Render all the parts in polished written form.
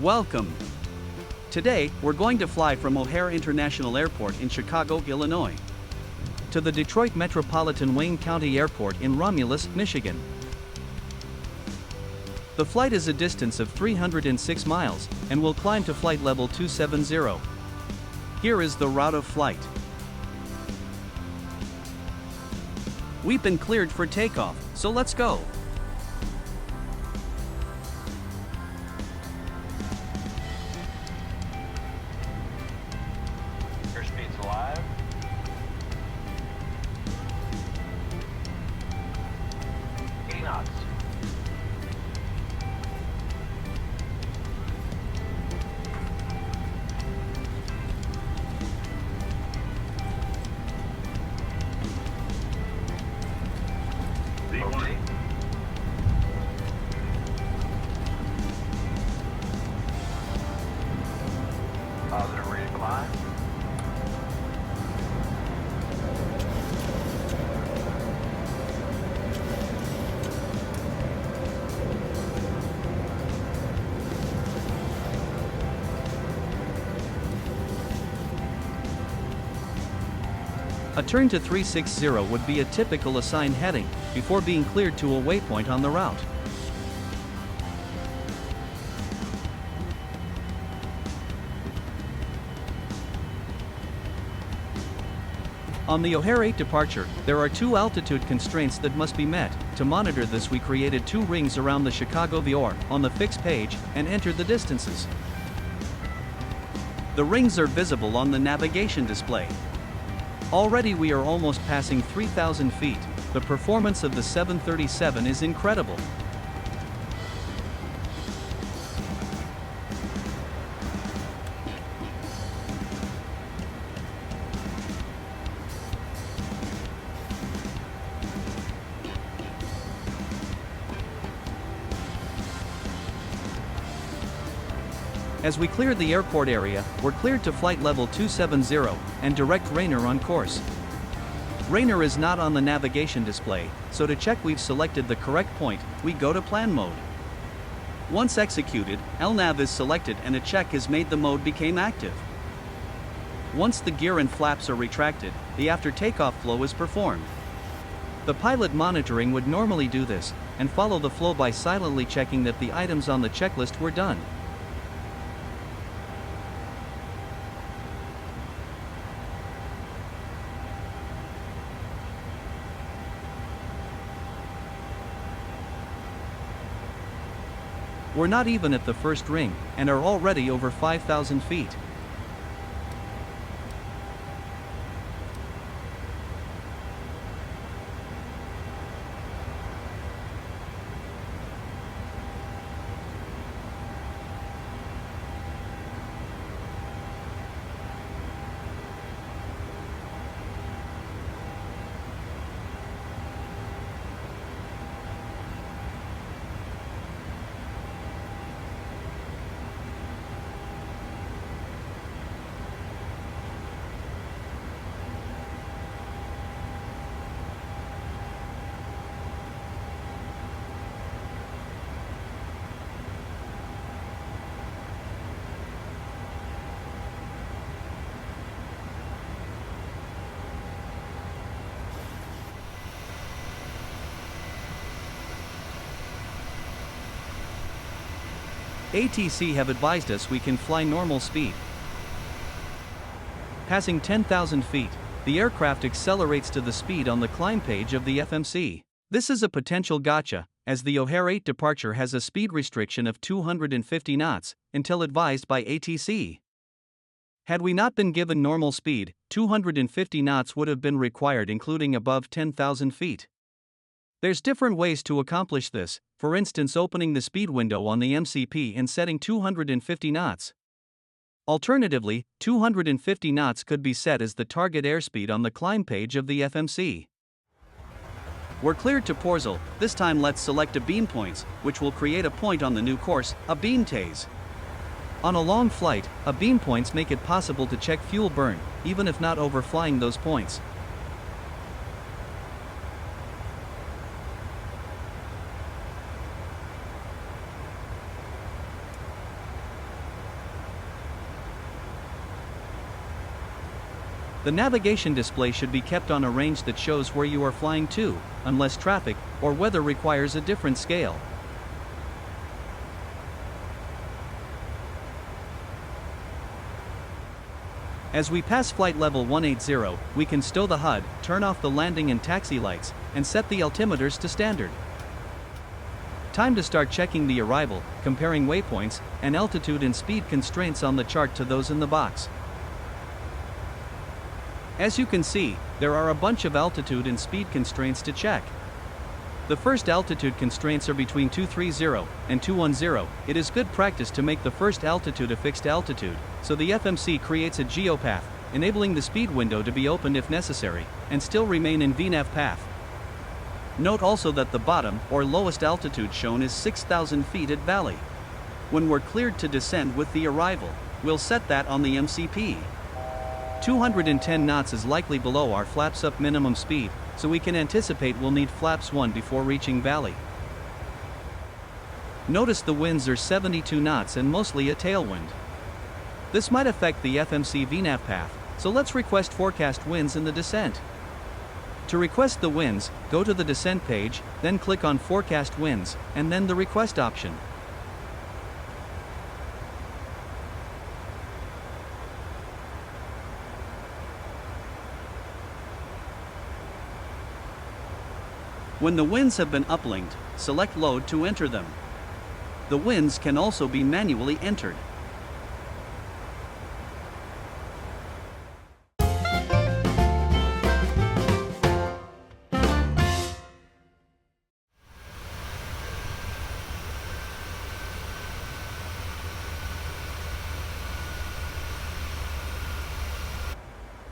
Welcome. Today, we're going to fly from O'Hare International Airport in Chicago, Illinois, to the Detroit Metropolitan Wayne County Airport in Romulus, Michigan. The flight is a distance of 306 miles, and will climb to flight level 270. Here is the route of flight. We've been cleared for takeoff, so let's go. Airspeed's alive. Eighty knots. Okay. Positive, ready to climb. A turn to 360 would be a typical assigned heading, before being cleared to a waypoint on the route. On the O'Hare 8 departure, there are two altitude constraints that must be met. To monitor this, we created two rings around the Chicago VOR on the fixed page and entered the distances. The rings are visible on the navigation display. Already we are almost passing 3,000 feet. The performance of the 737 is incredible. As we clear the airport area, we're cleared to flight level 270, and direct Rainer on course. Rainer is not on the navigation display, so to check we've selected the correct point, we go to plan mode. Once executed, LNAV is selected and a check is made the mode became active. Once the gear and flaps are retracted, the after takeoff flow is performed. The pilot monitoring would normally do this, and follow the flow by silently checking that the items on the checklist were done. We're not even at the first ring, and are already over 5,000 feet. ATC have advised us we can fly normal speed. Passing 10,000 feet, the aircraft accelerates to the speed on the climb page of the FMC. This is a potential gotcha, as the O'Hare 8 departure has a speed restriction of 250 knots, until advised by ATC. Had we not been given normal speed, 250 knots would have been required, including above 10,000 feet. There's different ways to accomplish this, for instance opening the speed window on the MCP and setting 250 knots. Alternatively, 250 knots could be set as the target airspeed on the climb page of the FMC. We're cleared to Porzel. This time let's select a beam points, which will create a point on the new course, a beam TASE. On a long flight, a beam points make it possible to check fuel burn, even if not overflying those points. The navigation display should be kept on a range that shows where you are flying to, unless traffic or weather requires a different scale. As we pass flight level 180, we can stow the HUD, turn off the landing and taxi lights, and set the altimeters to standard. Time to start checking the arrival, comparing waypoints, and altitude and speed constraints on the chart to those in the box. As you can see, there are a bunch of altitude and speed constraints to check. The first altitude constraints are between 230 and 210. It is good practice to make the first altitude a fixed altitude, so the FMC creates a geopath, enabling the speed window to be opened if necessary, and still remain in VNAV path. Note also that the bottom, or lowest altitude shown is 6,000 feet at Valley. When we're cleared to descend with the arrival, we'll set that on the MCP. 210 knots is likely below our flaps up minimum speed, so we can anticipate we'll need flaps 1 before reaching Valley. Notice the winds are 72 knots and mostly a tailwind. This might affect the FMC VNAV path, so let's request forecast winds in the descent. To request the winds, go to the descent page, then click on Forecast Winds, and then the request option. When the winds have been uplinked, select Load to enter them. The winds can also be manually entered.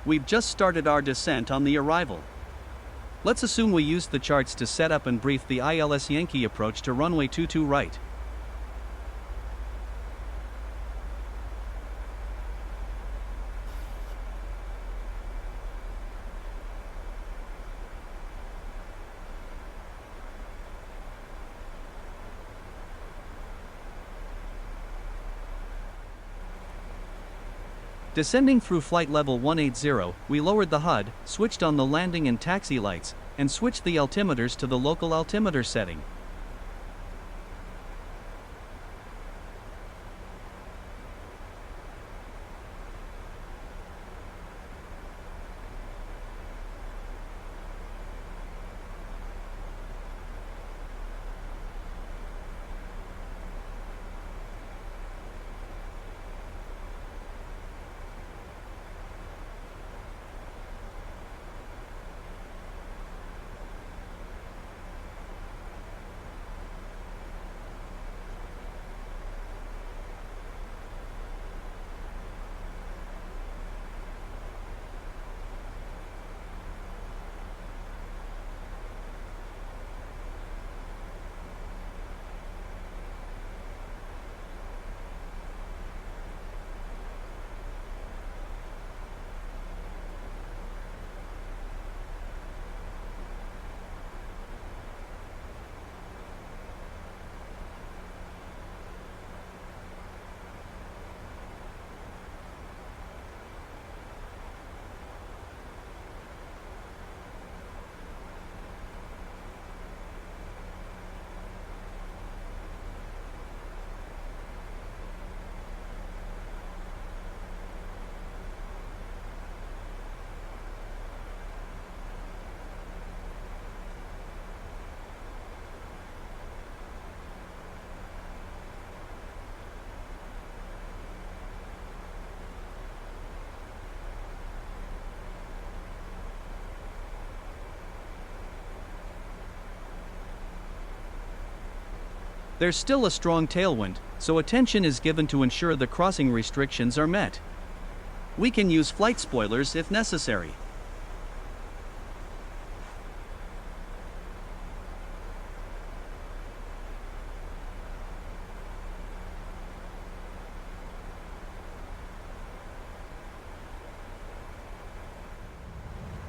We've just started our descent on the arrival. Let's assume we used the charts to set up and brief the ILS Yankee approach to runway 22 right. Descending through flight level 180, we lowered the HUD, switched on the landing and taxi lights, and switched the altimeters to the local altimeter setting. There's still a strong tailwind, so attention is given to ensure the crossing restrictions are met. We can use flight spoilers if necessary.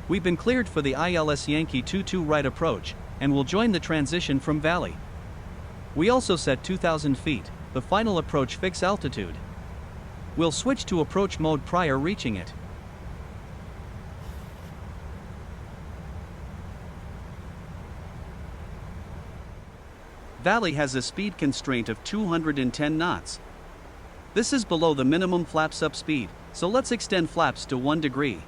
We've been cleared for the ILS Yankee 22 right approach, and will join the transition from Valley. We also set 2,000 feet, the final approach fix altitude. We'll switch to approach mode prior reaching it. Valley has a speed constraint of 210 knots. This is below the minimum flaps up speed, so let's extend flaps to 1 degree.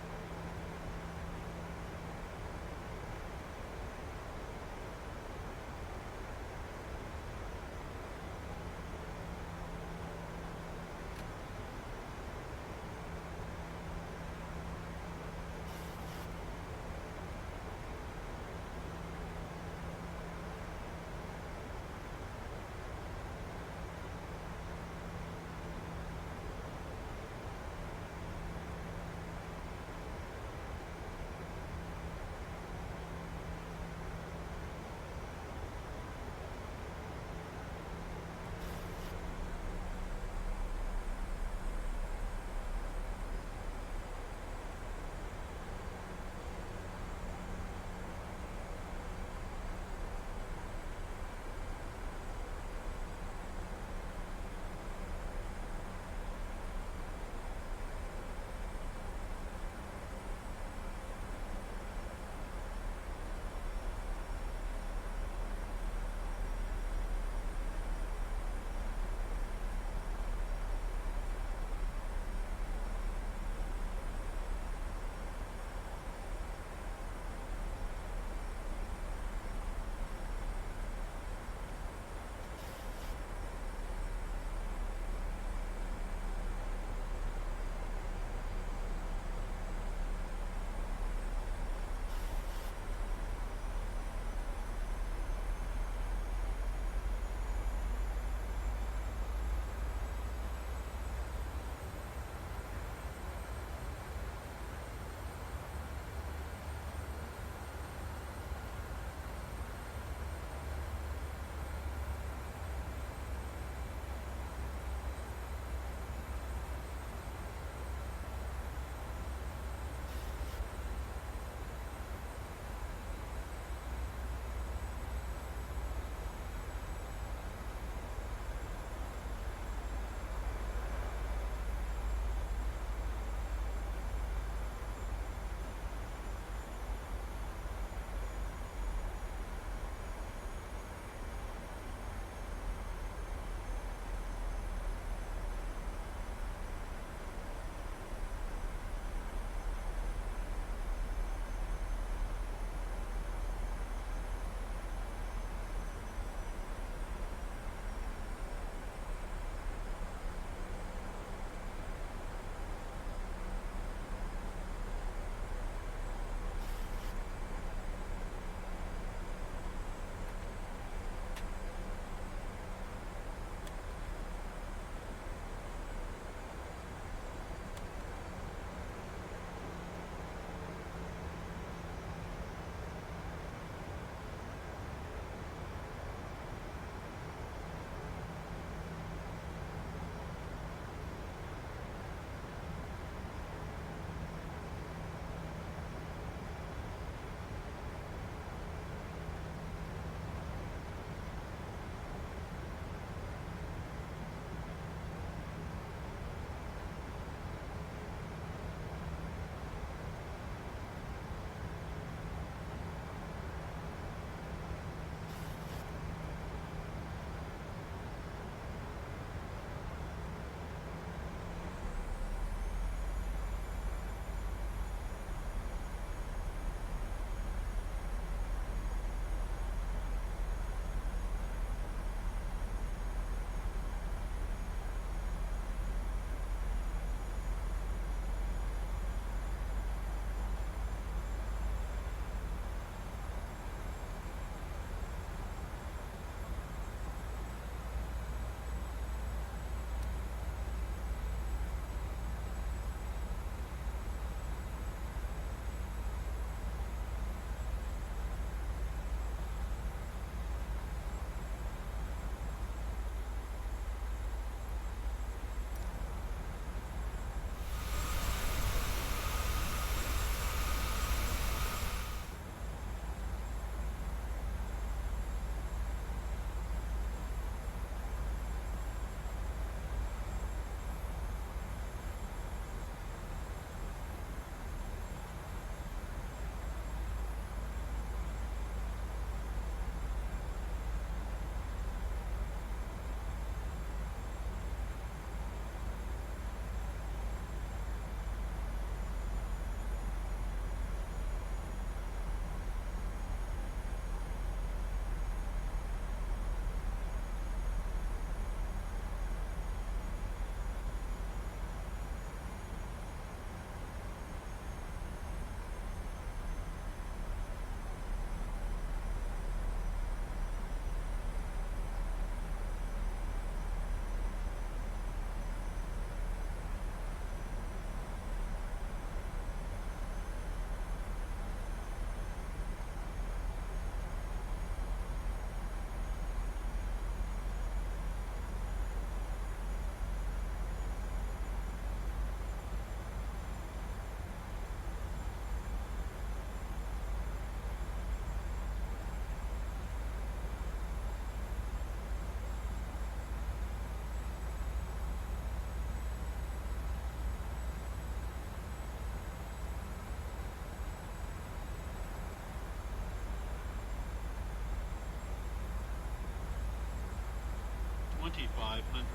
2,500.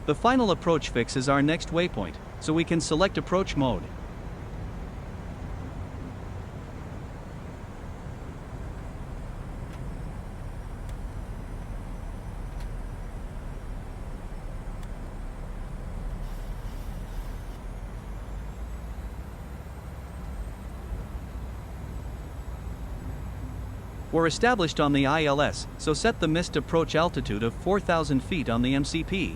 The final approach fix is our next waypoint, so we can select approach mode. We're established on the ILS, so set the missed approach altitude of 4,000 feet on the MCP.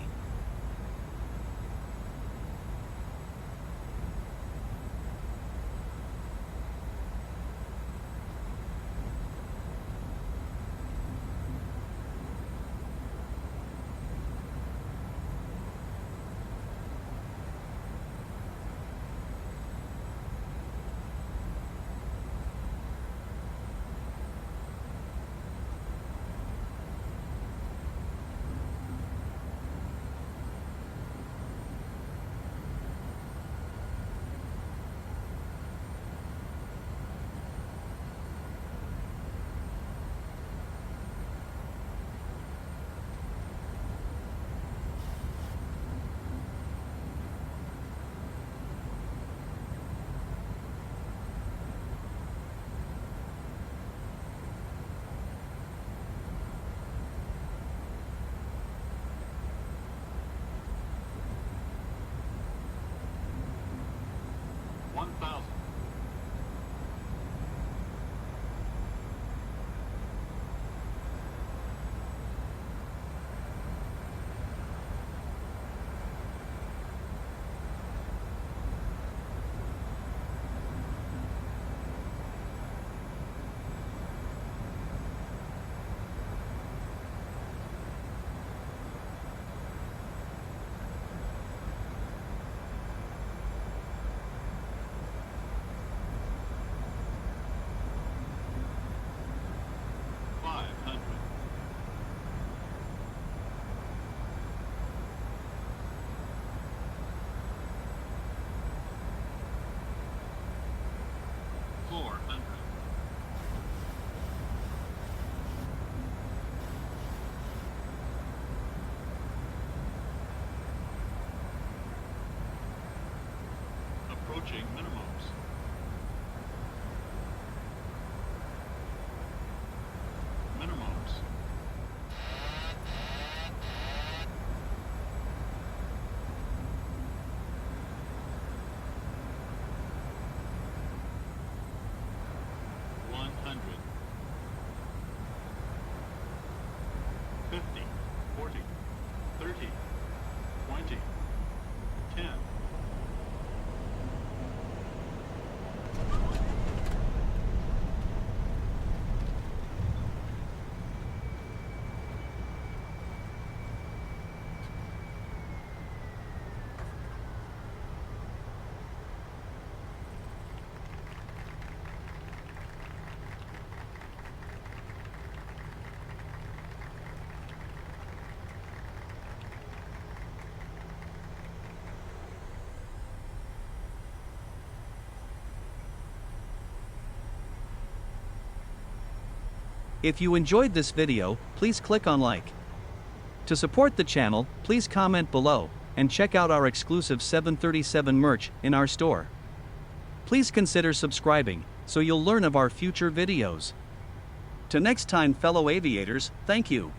Approaching minimums. Minimums. $100. 50, 40, 30, 20, 10. If you enjoyed this video, please click on like. To support the channel, please comment below, and check out our exclusive 737 merch in our store. Please consider subscribing, so you'll learn of our future videos. To next time, fellow aviators, thank you.